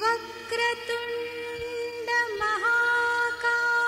वक्रतुण्ड महाकाय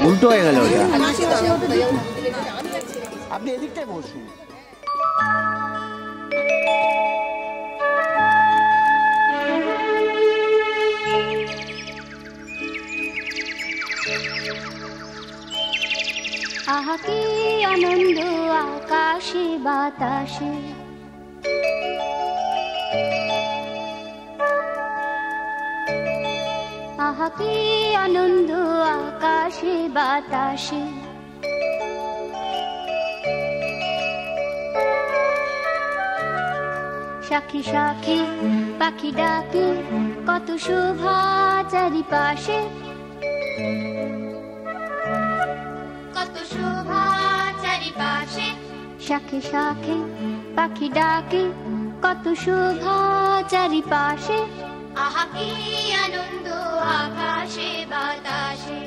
উল্টো হয়ে গেল ওটা। আপনি এদিকটাই বসুন। আহা কি আনন্দ আকাশে বাতাসে, আহা কি আনন্দ আকাশে বাতাসে, সাক্ষী সাক্ষী পাখি ডাকে কত শোভা চারিপাশে, কত শোভা চারিপাশে, শাখে শাখে পাখি ডাকে কত শোভা চারিপাশে, আহা কি আনন্দ আকাশে বাতাসে।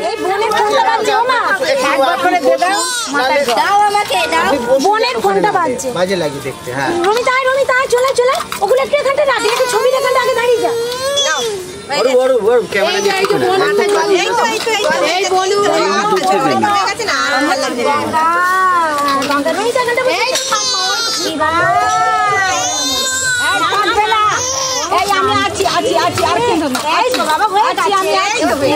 এই বোনের ফোনটা বাজছে ও মা একবার করে দে দাও দাও আমাকে দাও বোনের ফোনটা বাজছে বাজে লাগে দেখতে হ্যাঁ রমিতা চলে চলে ওগুলো একটু এখানটা রাখ একটু ছবি দেখানটা আগে দাঁড়িয়ে যা বড় ক্যামেরা দেখতে এই বলু হয়ে গেছে না আর ভালো লাগছে গঙ্গা রমিতা এখানটা বসে এই আমি আছি আর কি এই তো বাবা হয়ে আছি আমি আছি বাবা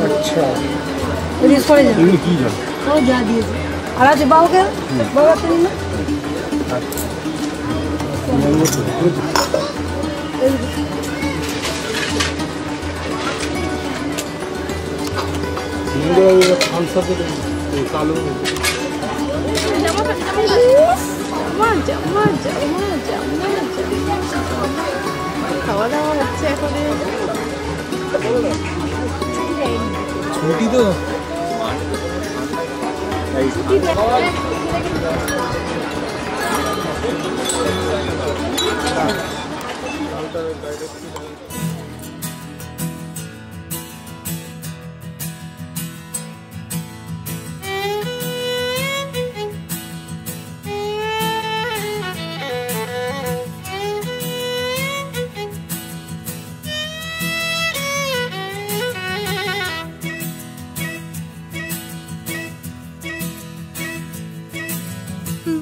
আচ্ছা রিলিজ করে যাবে তুমি কি জানো ও যা দিয়েছে আর আছে বাবুকে বাবা তুমি না কালো খাওয়া দাওয়া হচ্ছে এখন ছুটি তো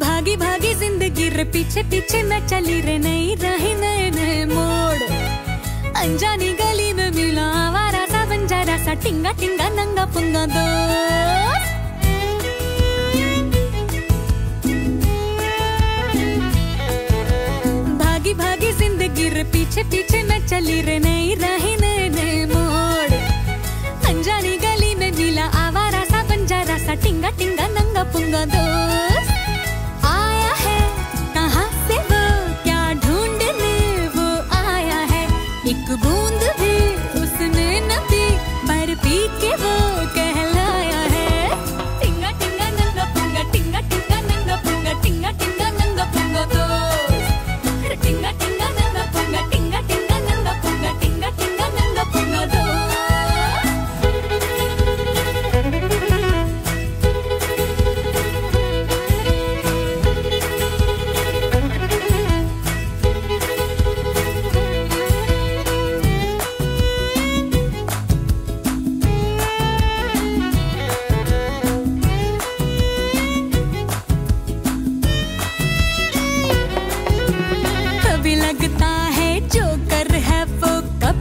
भागी भागी जिंदगी रे पीछे पीछे मैं चली रे नई राही नए नए मोड़ अनजानी गली में मिला आवारा सा बंजारा सा टिंगा टिंगा नंगा पुंगा दोस्त भागी भागी जिंदगी रे पीछे पीछे मैं चली रे नई राही नए नए मोड़ अनजानी गली में मिला आवारा सा बंजारा सा टिंगा टिंगा नंगा पुंगा दोस्त एक बूंद भी उसने न पी पर पी के वो कहलाया है टिंगा टिंगा नंगा पुंगा टिंगा टिंगा नंगा पुंगा टिंगा टिंगा नंगा पुंगा दोस्त टिंगा टिंगा नंगा पुंगा टिंगा टिंगा नंगा पुंगा टिंगा टिंगा नंगा पुंगा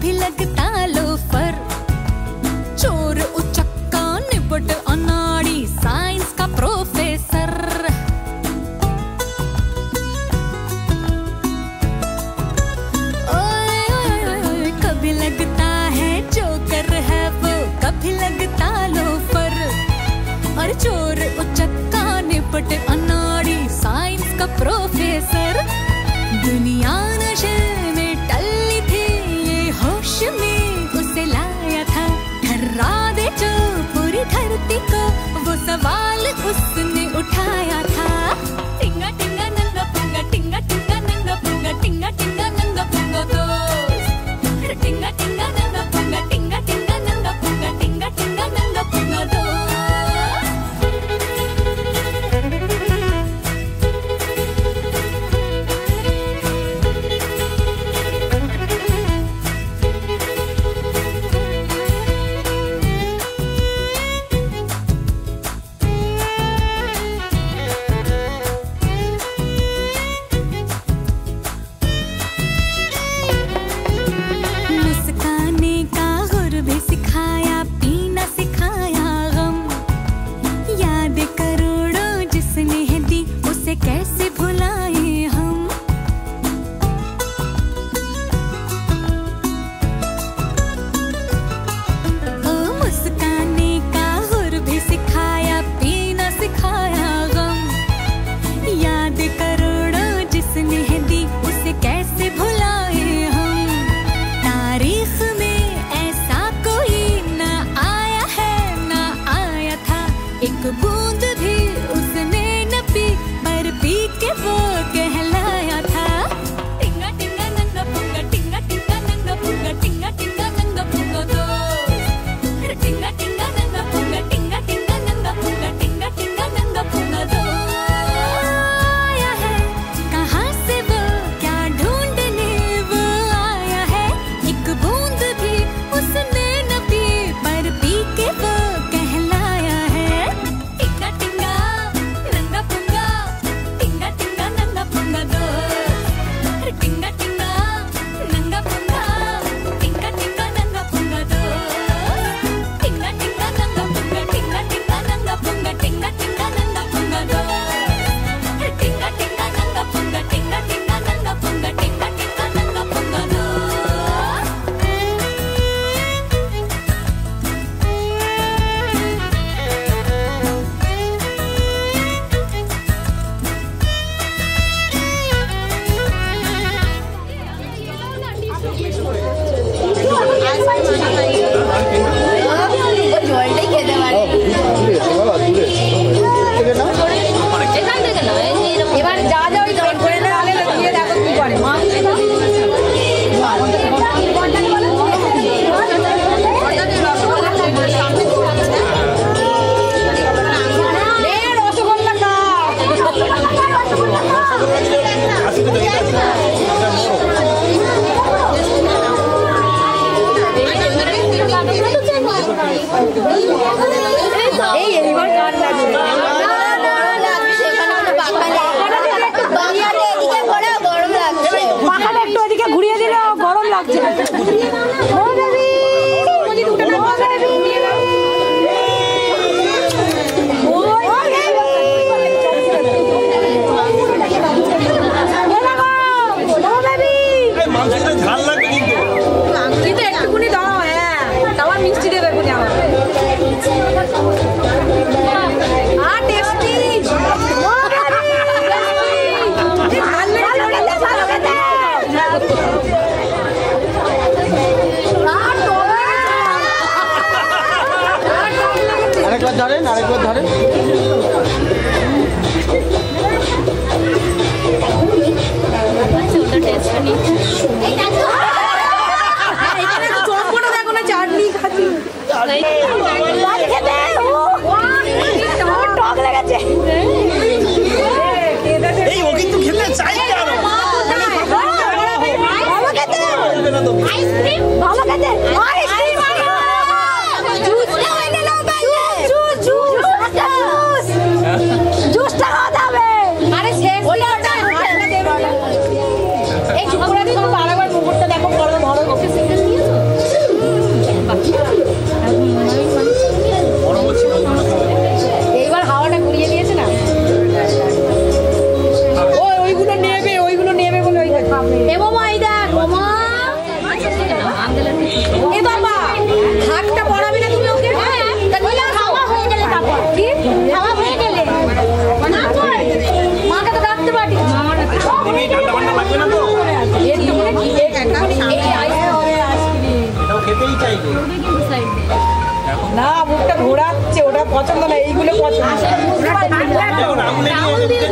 भी लगता लोफर चोर उचक्का निबट अनाड़ी साइंस का प्रोफेसर ओए ओए कभी लगता है जोकर है वो कभी लगता लोफर और चोर उचक्का निबट अनाड़ी साइंस का प्रोफेसर दुनिया नशे में टल्ली थी होश में उसे लाया था ठर्रा दे जो पूरी धरती को वो सवाल उसने उठाया था टिंगा टिंगा नंगा पुंगा टिंगा टिंगा नंगा पुंगा टिंगा टिंगा नंगा पुंगा दोस्त टिंगा टिंगा नंगा पुंगा टिंगा टिंगा नंगा पुंगा टिंगा टिंगा नंगा पुंगा दोस्त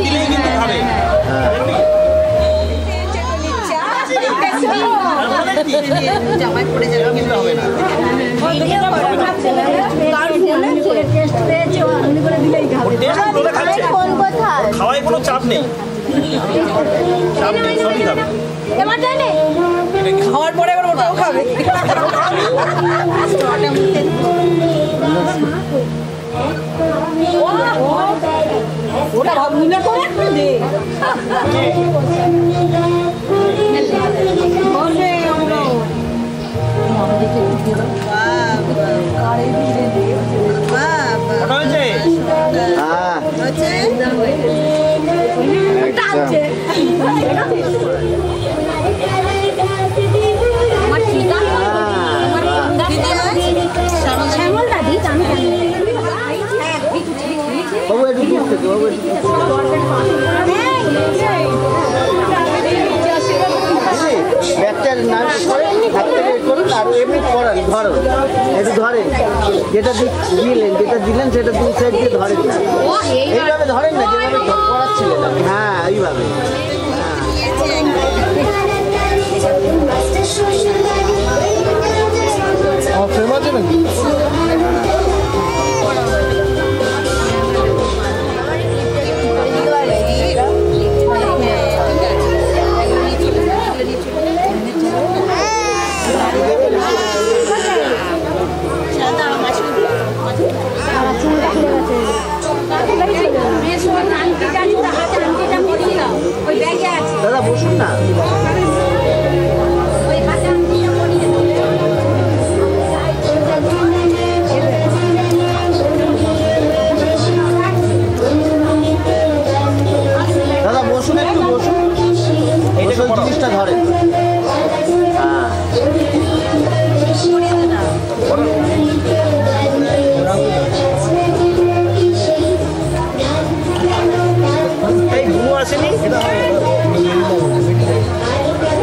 দিলেই কিন্তু খাবে। জামাই পড়ে যাবে কিন্তু হবে না। খাওয়ায় কোনো চাপ নেই, চাপ নেই, সবই খাবে। খাওয়ার পরে এবার ওটাও খাবে। ওটা ভাবলি না করে দে যেটা দিলেন সেটা দুই সাইড দিয়ে ধরেন না, এইভাবে ধরেন না যেভাবে পড়াচ্ছিলেন। হ্যাঁ এইভাবে ফ্রেম আছে নাকি? দাদা বসুন না। দাদা বসুন, একটু বসুন, বসুন, জিনিসটা ধরেন।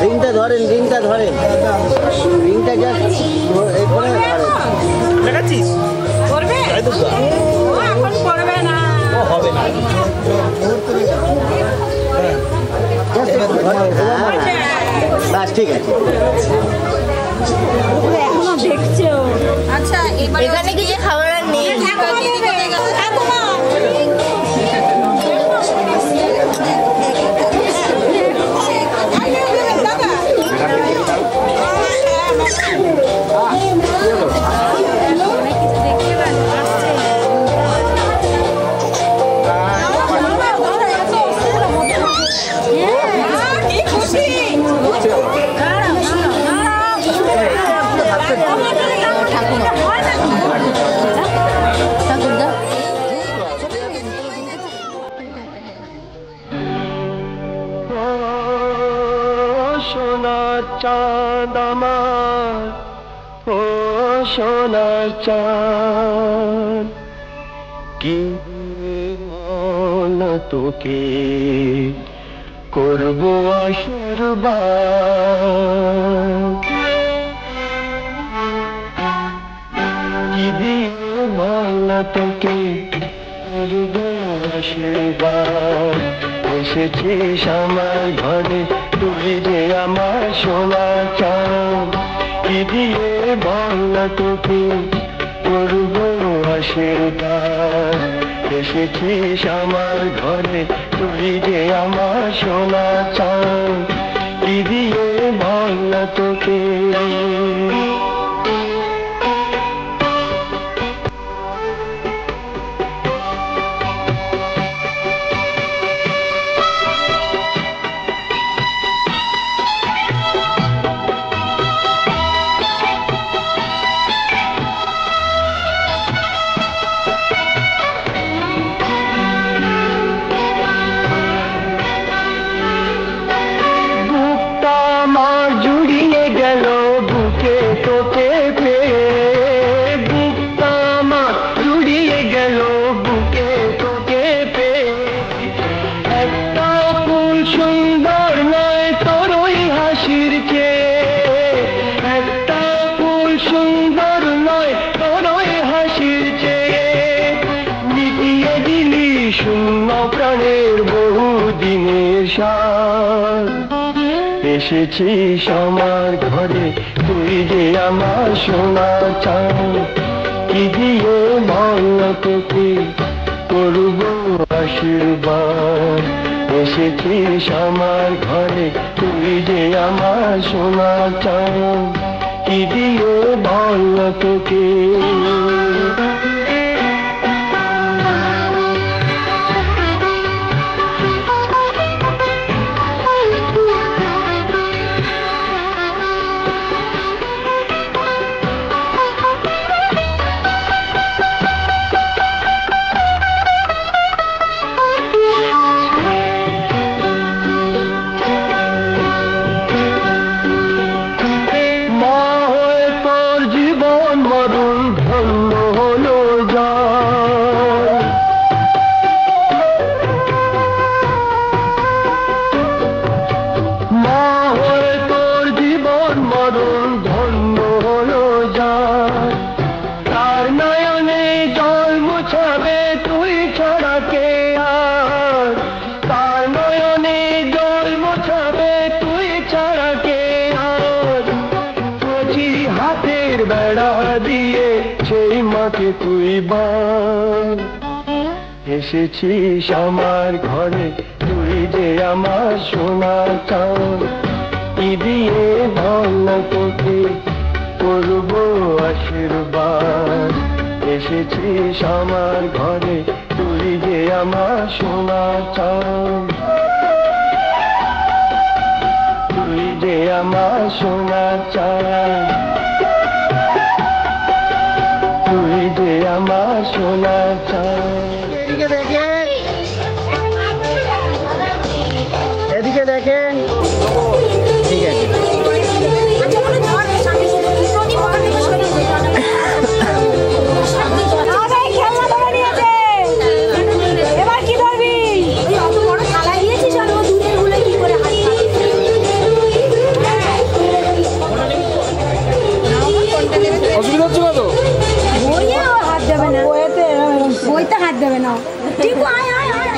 রিংটা ধরেন, রিংটা ধরেন, রিংটা জাস্ট এরপরে দেখাচ্ছিস করবে এখন করবে না, হবে না। বাস ঠিক আছে। এখনো দেখছো? আচ্ছা এখানে কিছু খাবার নেই। চাঁদ আমার, ও সোনার চাঁদ, কি না তোকে করবো আশীর্বাদ, কি দিয়ে না তোকে করবো আশীর্বাদ, এসেছিস আমার ঘরে তুই যে আমার সোনা চাঁদ, কি দিয়ে বল না তোকে করবো আশীর্বাদ, এসেছিস আমার ঘরে তুই যে আমার সোনা চাঁদ, কি দিয়ে বল না তোকে। বুকটা আমার জুড়িয়ে গেল বুকে তো শূন্য প্রাণের বহু দিনের সাথ এসেছিস আমার ঘরে তুই যে আমার সোনা চাঁদ কি দিয়ে বল তোকে করব আশীর্বাদ এসেছিস আমার ঘরে তুই যে আমার সোনা চাঁদ কি দিয়ে বল তোকে বেড়া দিয়ে সেই মাকে তুই বাঁধ এসেছিস আমার ঘরে তুই যে আমার সোনা চাঁদ কি দিয়ে বল তোকে করব আশীর্বাদ এসেছিস আমার ঘরে তুই যে আমার সোনা চাঁদ তুই যে আমার সোনা চাঁদ তুই যে আমার সোনা চাঁদ এদিকে দেখেন এদিকে দেখেন ঠিক আছে অসুবিধা হচ্ছে না তো? বইতে হাত দেবে না ঠিক আয় আয় আয়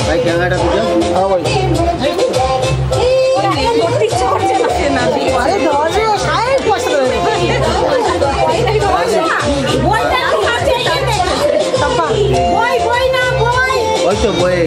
ভাই ক্যামেরাটা দিতে হ্যাঁ ভাই ওই তো বই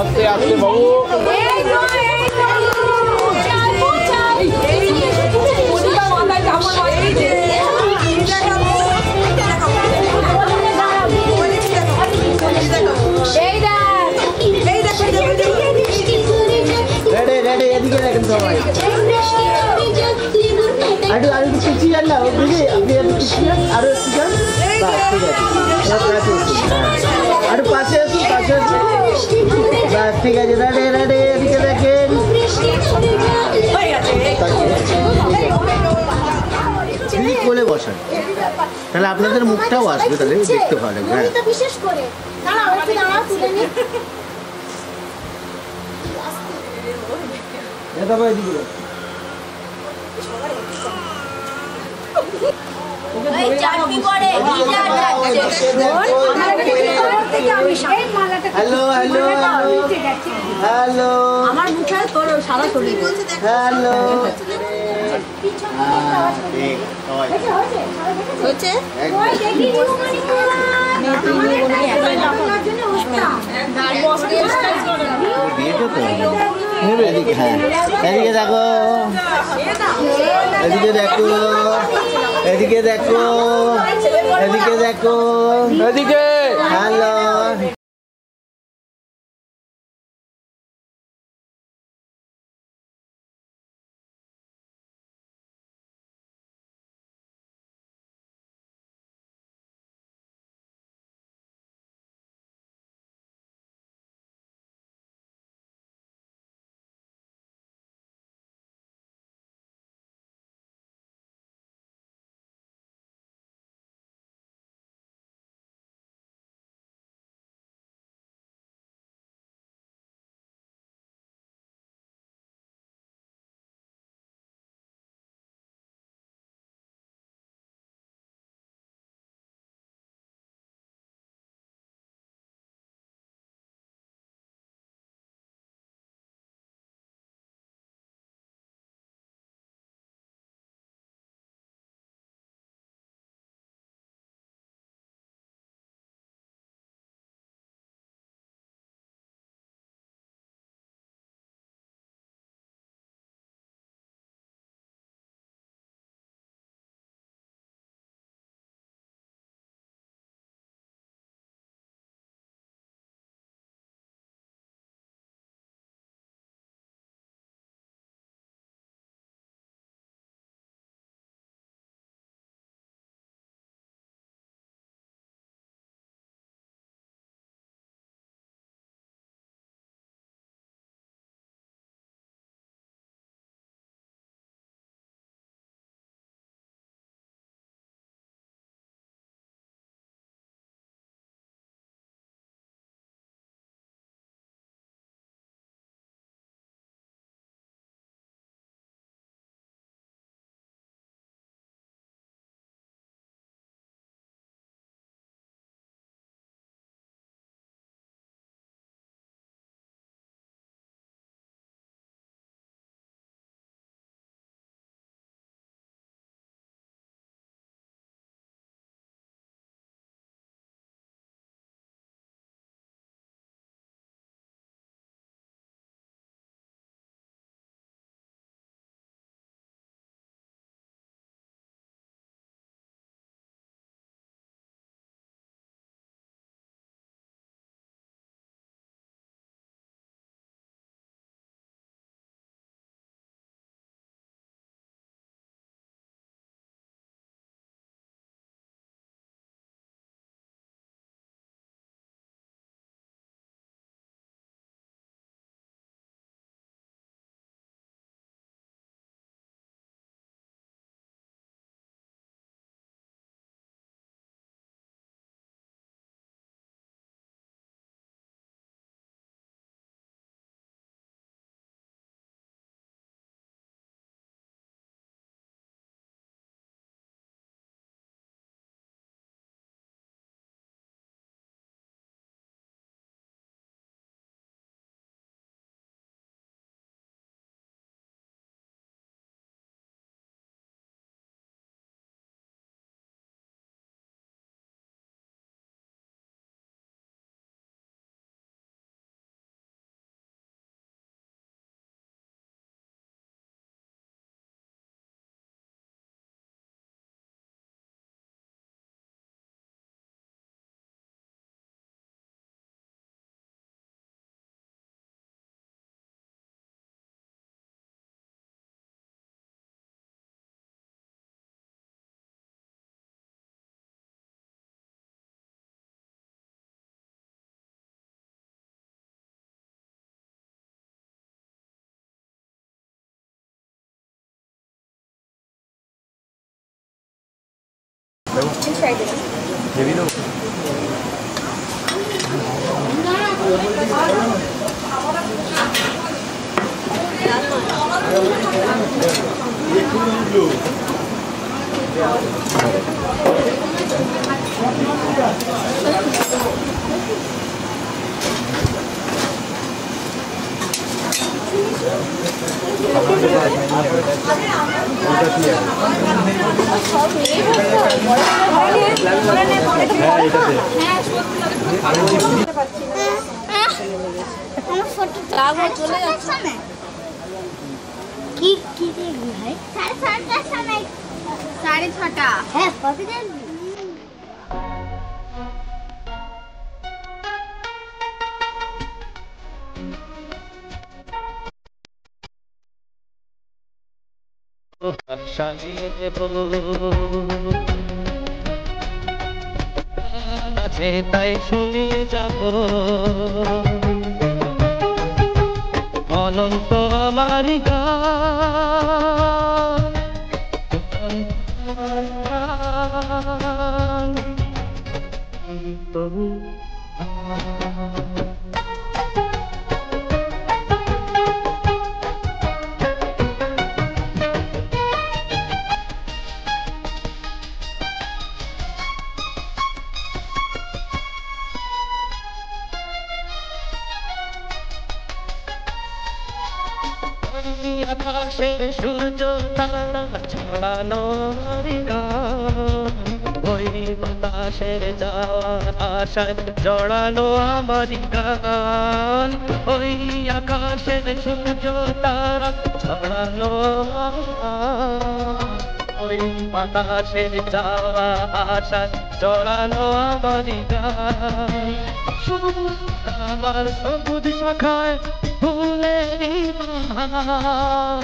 আস্তে আস্তে বাবু। রেডি রেডি, এদিকে দেখেন সবাই। আরে আরে কিছু যান না, বুঝি আপনি এদিকে কিছু যান, আরো একটু যান। বাস ঠিক আছে, আরে পাশে আসুন, পাশে আসুন। বাস ঠিক আছে, রেডি রেডি, এদিকে দেখেন। দিদি কোলে বসান, তাহলে আপনাদের মুখটাও আসবে, তাহলে দেখতে ভালো লাগবে। হ্যাঁ বিশেষ করে দাঁড়াও একটু দাঁড়াও তুলে নি এটা ভাই দিদি এই চাটনি পড়ে গিজার যাচ্ছে হ্যালো হ্যালো হ্যালো আমার মুখে তোর সারা শরীর বলছে দেখ হ্যালো হচ্ছে এদিকে, হ্যাঁ এদিকে দেখো, এদিকে দেখো, এদিকে দেখো, এদিকে দেখো, এদিকে হ্যালো। साढ़े 6টা হ্যাঁ প্রতিদিন তাই শুনে যাব অনন্ত আমার আকাশের সূর্য তারা ছড়ানো ওই বাতাসের যাওয়ার আশায় জড়ানো আমার গান ওই আকাশের সূর্য তারা ছড়ানো ওই বাতাসের যাওয়া আশায় জড়ানো আমার গান আমার সবুজ শাখায় ফুলেরই বাহার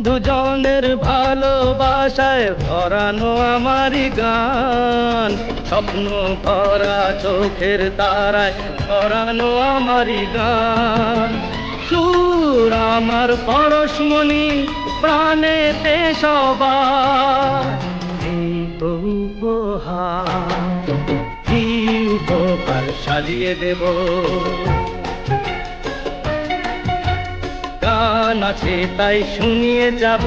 দুজনের ভালোবাসায় ভরানো আমার গান স্বপ্ন ভরা চোখের তারায় ভরানো আমার গান সুর আমার পরশমণি প্রাণেতে সবার উপহার সাজিয়ে দেব গান আছে তাই শুনিয়ে যাব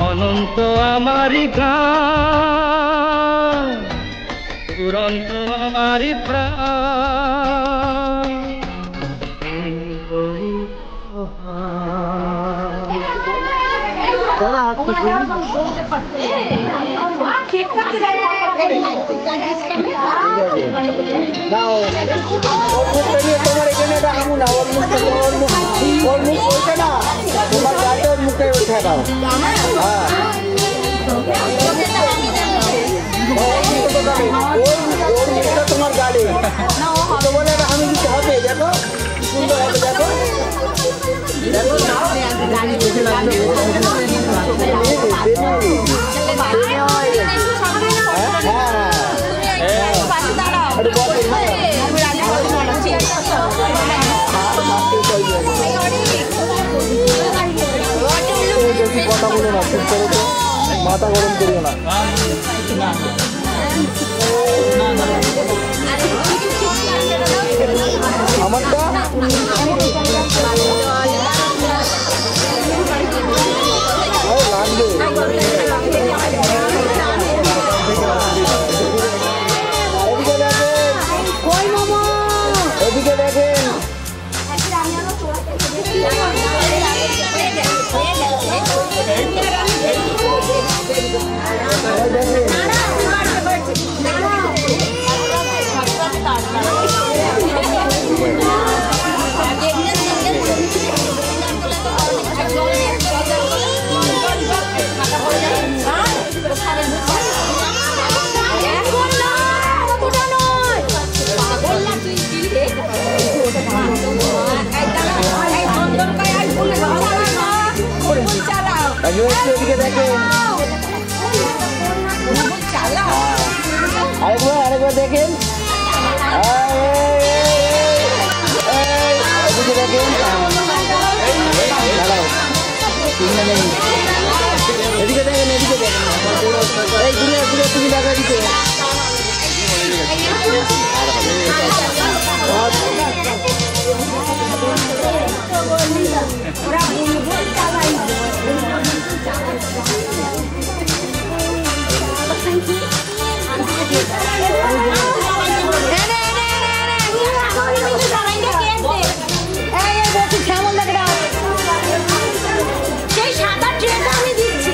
অনন্ত আমারই গান দুরন্ত আমারই প্রাণ তোমার এখানে রাখবো না ওর মুখে ওর মুখ বলছে না তোমার গাড়িটা ওর মুখে উঠে দাও হ্যাঁ ওর মুখটা তোমার গাড়ি তো বলে আমি দিতে হবে দেখো সুন্দর হবে দেখো কথা বলো না চুপ করো তো মাথা গরম করিও না আমারটা এদিকে দেখেন দেখেন সেই সাদা ট্রেটা আমি দিচ্ছি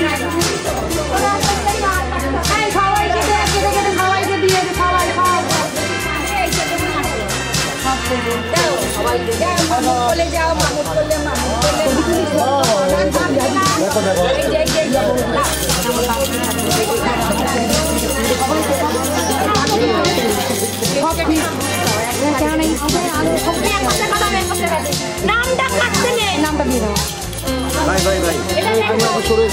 সবাইকে দিয়ে সবাই বলে যাও মামুদ করলে নামটা কাটতে নেই নামটা দিয়ে দাও ভাই ভাই ভাই সরে